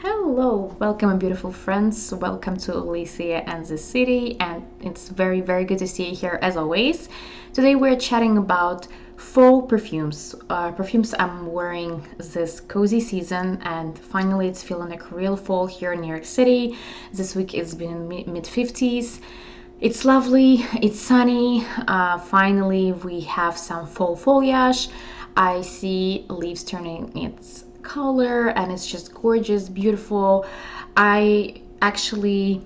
Hello, welcome my beautiful friends, welcome to Alicia and the city, and it's very good to see you here as always. Today we're chatting about fall perfumes, perfumes I'm wearing this cozy season, and finally it's feeling like real fall here in New York City. This week it's been mid 50s. It's lovely, it's sunny, finally we have some fall foliage. I see leaves turning its color and it's just gorgeous, beautiful. I actually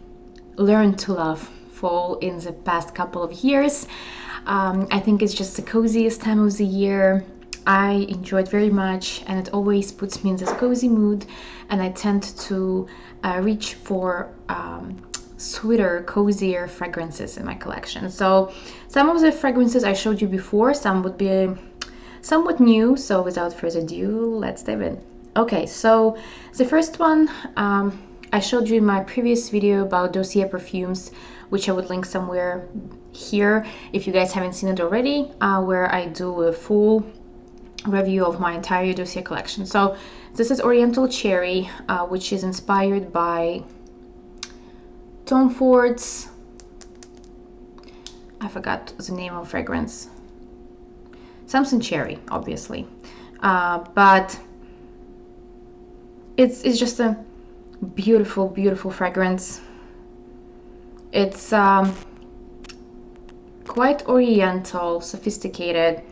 learned to love fall in the past couple of years. I think it's just the coziest time of the year. I enjoy it very much and it always puts me in this cozy mood, and I tend to reach for sweeter, cozier fragrances in my collection. So some of the fragrances I showed you before, some would be somewhat new, so without further ado, let's dive in. Okay, so the first one I showed you in my previous video about Dossier perfumes, which I would link somewhere here if you guys haven't seen it already, where I do a full review of my entire Dossier collection. So this is Oriental Cherry, which is inspired by Tom Ford's, I forgot the name of fragrance, something cherry, obviously, but it's just a beautiful fragrance. It's quite oriental, sophisticated.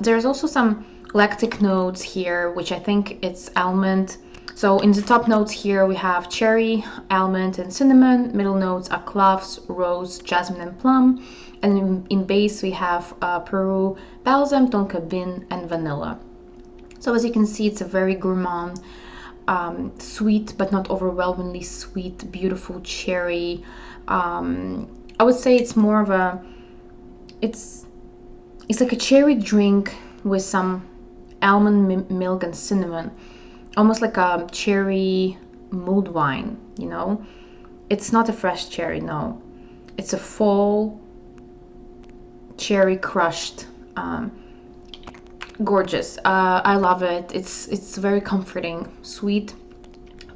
There's also some lactic notes here, which I think it's almond. So in the top notes here we have cherry, almond, and cinnamon. Middle notes are cloves, rose, jasmine, and plum. And in base we have Peru, balsam, tonka bean, and vanilla. So as you can see, it's a very gourmand, sweet but not overwhelmingly sweet, beautiful cherry. I would say it's more of a, it's like a cherry drink with some almond milk and cinnamon, almost like a cherry mulled wine, you know. It's not a fresh cherry, no, it's a fall cherry crushed. Gorgeous. I love it. It's very comforting, sweet,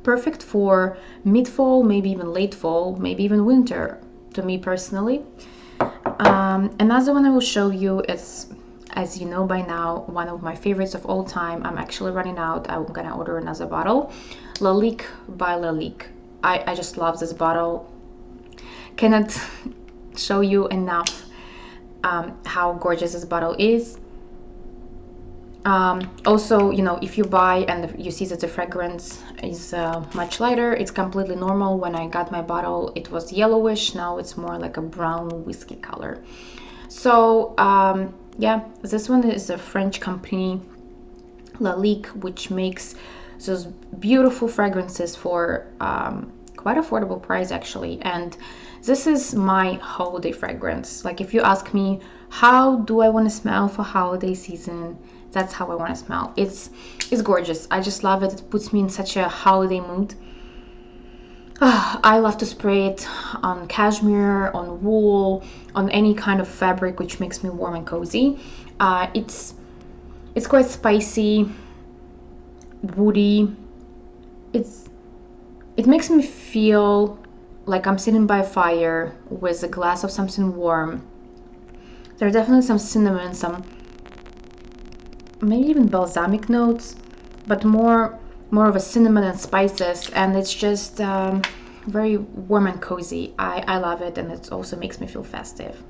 perfect for mid-fall, maybe even late fall, maybe even winter, to me personally. Another one I will show you is, as you know by now, one of my favorites of all time. I'm actually running out. I'm gonna order another bottle. Lalique by Lalique. I just love this bottle. Cannot show you enough how gorgeous this bottle is. Also, you know, if you buy and you see that the fragrance is much lighter, it's completely normal. When I got my bottle, it was yellowish. Now it's more like a brown whiskey color. So yeah, this one is a French company, Lalique, which makes those beautiful fragrances for quite affordable price actually. And this is my holiday fragrance. Like, if you ask me how do I want to smell for holiday season, that's how I want to smell. It's gorgeous. I just love it. It puts me in such a holiday mood. I love to spray it on cashmere, on wool, on any kind of fabric which makes me warm and cozy. It's quite spicy, woody. It makes me feel like I'm sitting by a fire with a glass of something warm. There are definitely some cinnamon, some maybe even balsamic notes, but more of a cinnamon and spices, and it's just very warm and cozy. I love it, and it also makes me feel festive.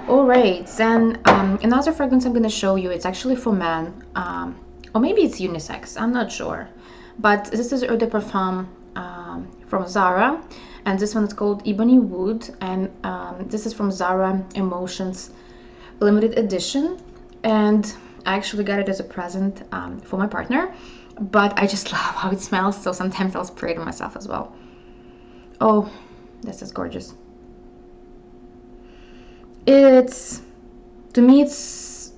All right, then another fragrance I'm going to show you, it's actually for men, or maybe it's unisex, I'm not sure, but this is Eau de Parfum from Zara, and this one is called Ebony Wood, and this is from Zara Emotions limited edition, and I actually got it as a present for my partner, but I just love how it smells, so sometimes I'll spray it on myself as well. Oh, this is gorgeous. It's, to me, it's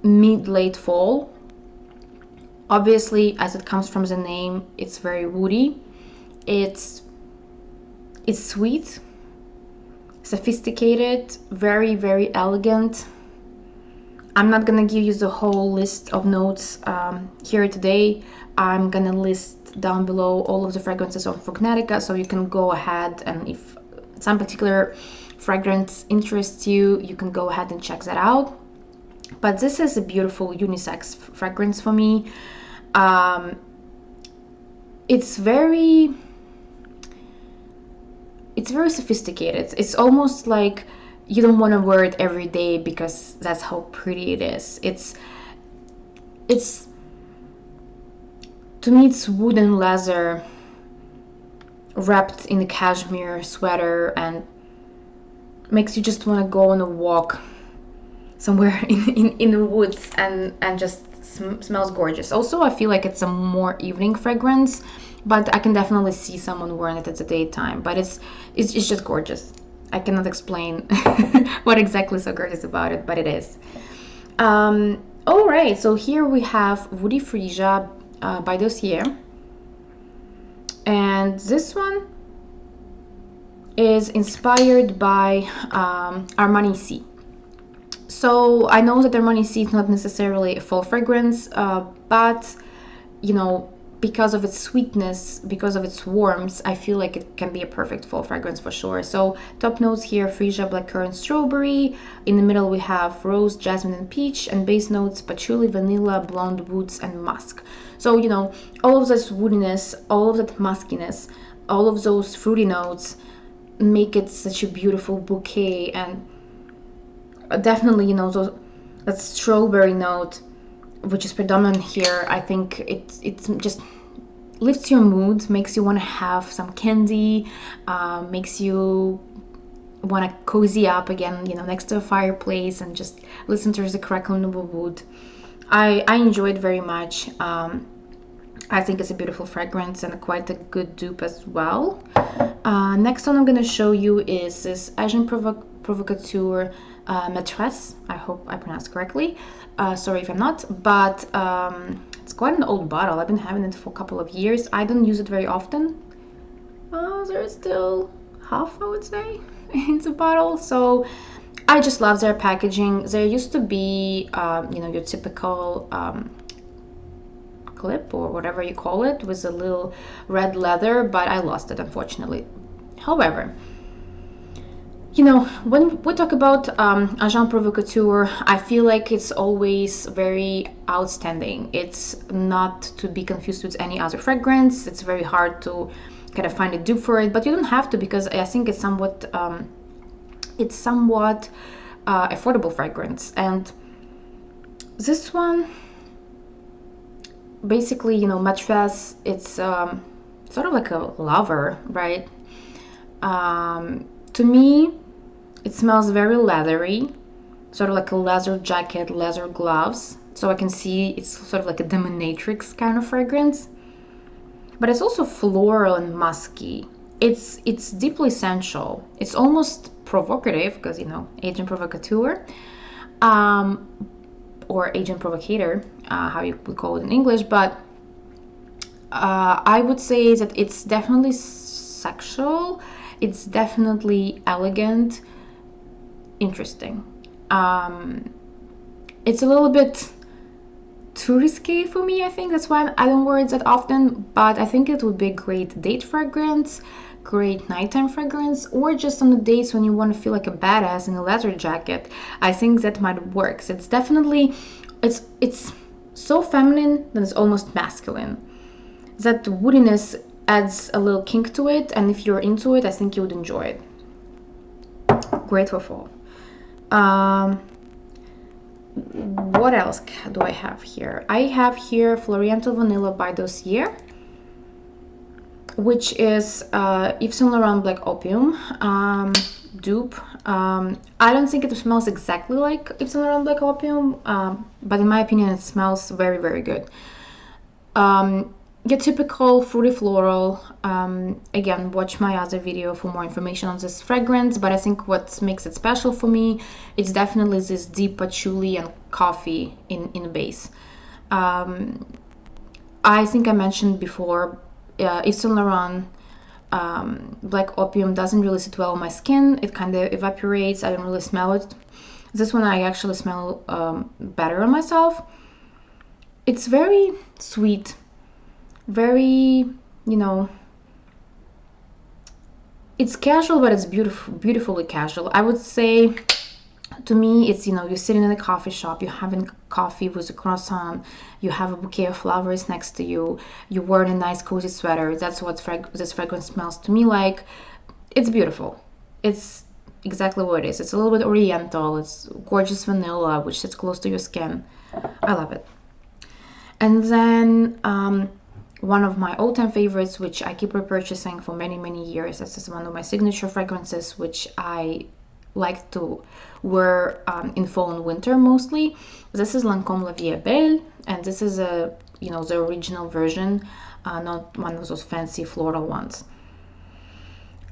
mid-late fall. Obviously, as it comes from the name, it's very woody. It's sweet, sophisticated, very elegant. I'm not gonna give you the whole list of notes here today. I'm gonna list down below all of the fragrances of Fragrantica, so you can go ahead, and if some particular fragrance interests you, you can go ahead and check that out. But this is a beautiful unisex fragrance for me. It's very sophisticated. It's almost like you don't want to wear it every day because that's how pretty it is. It's to me, it's wooden leather wrapped in a cashmere sweater and makes you just want to go on a walk somewhere in the woods and just smells gorgeous. Also, I feel like it's a more evening fragrance, but I can definitely see someone wearing it at the daytime. But it's just gorgeous. I cannot explain what exactly is so gorgeous about it, but it is. All right, so here we have Woody Freesia by Dossier, and this one is inspired by Armani C. So I know that Armani C is not necessarily a fall fragrance, but you know, because of its sweetness, because of its warmth, I feel like it can be a perfect fall fragrance for sure. So top notes here: freesia, blackcurrant, strawberry. In the middle we have rose, jasmine, and peach, and base notes: patchouli, vanilla, blonde woods, and musk. So you know, all of this woodiness, all of that muskiness, all of those fruity notes make it such a beautiful bouquet. And definitely, you know, that strawberry note, which is predominant here, I think it's just lifts your mood, makes you want to have some candy, makes you want to cozy up again, you know, next to a fireplace and just listen to the crackling of a wood. I enjoy it very much. I think it's a beautiful fragrance and quite a good dupe as well. Next one I'm going to show you is this Agent Provocateur Maitresse. I hope I pronounced correctly. Sorry if I'm not, but it's quite an old bottle. I've been having it for a couple of years. I don't use it very often. There's still half, I would say, in the bottle. So I just love their packaging. There used to be, you know, your typical clip or whatever you call it with a little red leather, but I lost it, unfortunately. However, you know, when we talk about Agent Provocateur, I feel like it's always very outstanding. It's not to be confused with any other fragrance. It's very hard to kind of find a dupe for it, but you don't have to, because I think it's somewhat affordable fragrance. And this one, basically, you know, Maitresse, it's sort of like a lover, right? To me, it smells very leathery, sort of like a leather jacket, leather gloves. So I can see it's sort of like a dominatrix kind of fragrance. But it's also floral and musky. It's deeply sensual. It's almost provocative, because, you know, Agent Provocateur, or Agent Provocateur, how you would call it in English. But I would say that it's definitely sexual. It's definitely elegant, interesting. It's a little bit too risque for me, I think. That's why I don't wear it that often, but I think it would be a great date fragrance, great nighttime fragrance, or just on the days when you want to feel like a badass in a leather jacket. I think that might work. So it's definitely, it's so feminine that it's almost masculine. That woodiness adds a little kink to it, and if you're into it, I think you would enjoy it. Great for fall. What else do I have here? I have here Floriental Vanilla by Dossier, which is Yves Saint Laurent Black Opium dupe. I don't think it smells exactly like Yves Saint Laurent Black Opium, but in my opinion, it smells very, very good. Your typical fruity floral. Again, watch my other video for more information on this fragrance, but I think what makes it special for me, it's definitely this deep patchouli and coffee in the base. I think I mentioned before, Yves Saint Laurent Black Opium doesn't really sit well on my skin. It kind of evaporates. I don't really smell it. This one I actually smell better on myself. It's very sweet, very, you know, it's casual, but it's beautifully casual. I would say, to me, it's, you know, you're sitting in a coffee shop, you're having coffee with a croissant, you have a bouquet of flowers next to you, you're wearing a nice cozy sweater. That's what this fragrance smells to me like. It's beautiful. It's exactly what it is. It's a little bit oriental. It's gorgeous vanilla, which sits close to your skin. I love it. And then one of my all-time favorites, which I keep repurchasing for many years. This is one of my signature fragrances, which I like to wear in fall and winter mostly. This is Lancome Vie Est Belle, and this is a, you know, the original version, not one of those fancy floral ones.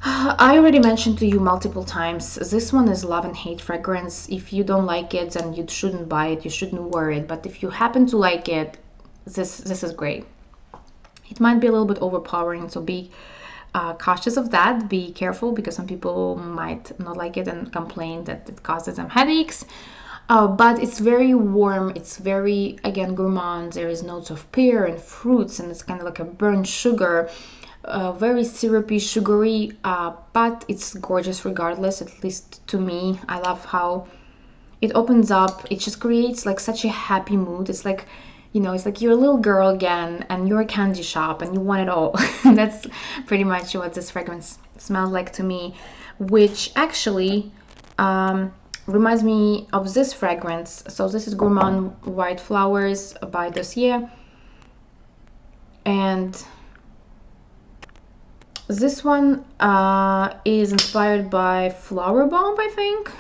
I already mentioned to you multiple times, this one is love and hate fragrance. If you don't like it, then you shouldn't buy it, you shouldn't wear it. But if you happen to like it, this is great. It might be a little bit overpowering, so be cautious of that. Be careful, because some people might not like it and complain that it causes them headaches. But it's very warm. It's very, again, gourmand. There is notes of pear and fruits, and it's kind of like a burnt sugar. Very syrupy, sugary, but it's gorgeous regardless, at least to me. I love how it opens up. It just creates like such a happy mood. It's like, you know, it's like you're a little girl again and you're a candy shop and you want it all. That's pretty much what this fragrance smells like to me, which actually reminds me of this fragrance. So this is Gourmand White Flowers by Dossier, and this one is inspired by Flower Bomb, I think.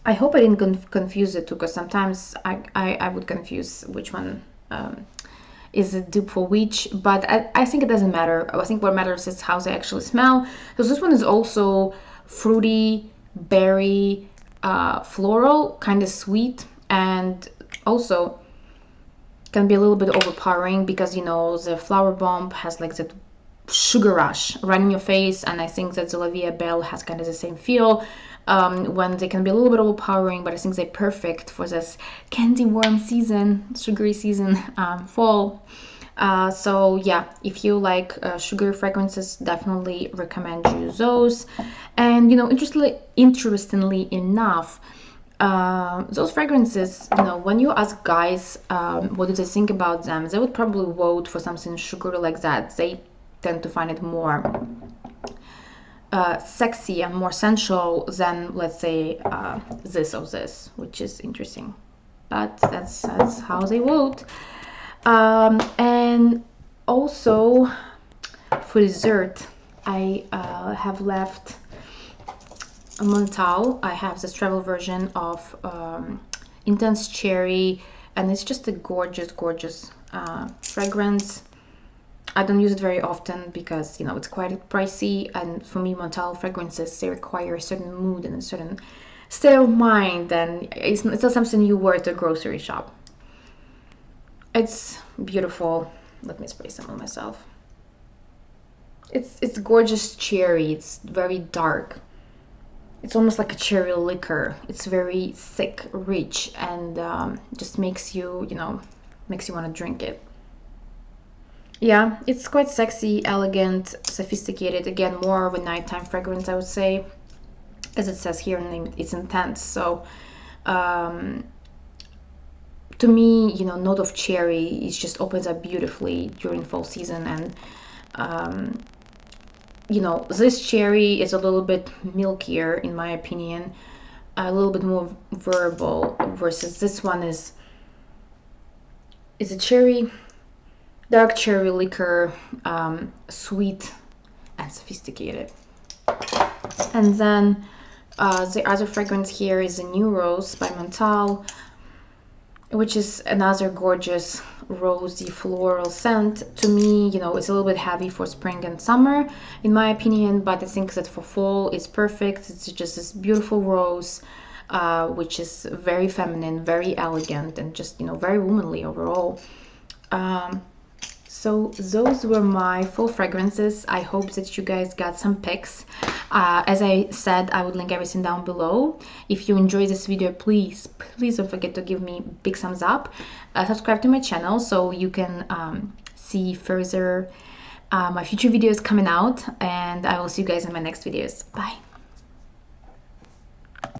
I hope I didn't confuse it too, because sometimes I would confuse which one is a dupe for which, but I think it doesn't matter. I think what matters is how they actually smell. Because this one is also fruity, berry, floral, kind of sweet, and also can be a little bit overpowering, because, you know, the Flower Bomb has like that sugar rush right in your face, and I think that the Vie Est Belle has kind of the same feel, when they can be a little bit overpowering, but I think they're perfect for this candy warm season, sugary season, fall. So yeah, if you like sugary fragrances, definitely recommend you those. And, you know, interestingly enough, those fragrances, you know, when you ask guys what do they think about them, they would probably vote for something sugary like that. They tend to find it more sexy and more sensual than, let's say, this or this, which is interesting. But that's how they vote. And also, for dessert, I have left Montale. I have this travel version of Intense Cherry, and it's just a gorgeous fragrance. I don't use it very often because, you know, it's quite pricey, and for me, Montale fragrances, they require a certain mood and a certain state of mind, and it's not something you wear to a grocery shop. It's beautiful. Let me spray some on myself. It's gorgeous cherry. It's very dark. It's almost like a cherry liquor. It's very thick, rich, and just makes you, you know, makes you want to drink it. Yeah, it's quite sexy, elegant, sophisticated. Again, more of a nighttime fragrance, I would say. As it says here in the name, it's intense. So, to me, you know, note of cherry, it just opens up beautifully during fall season. And, you know, this cherry is a little bit milkier, in my opinion. A little bit more verbal, versus this one is a cherry... dark cherry liquor, sweet and sophisticated. And then the other fragrance here is a New Rose by Montale, which is another gorgeous rosy floral scent. To me, you know, it's a little bit heavy for spring and summer, in my opinion, but I think that for fall it's perfect. It's just this beautiful rose, which is very feminine, very elegant, and just, you know, very womanly overall. So those were my fall fragrances. I hope that you guys got some picks. As I said, I would link everything down below. If you enjoyed this video, please don't forget to give me a big thumbs up. Subscribe to my channel so you can see further my future videos coming out, and I will see you guys in my next videos. Bye.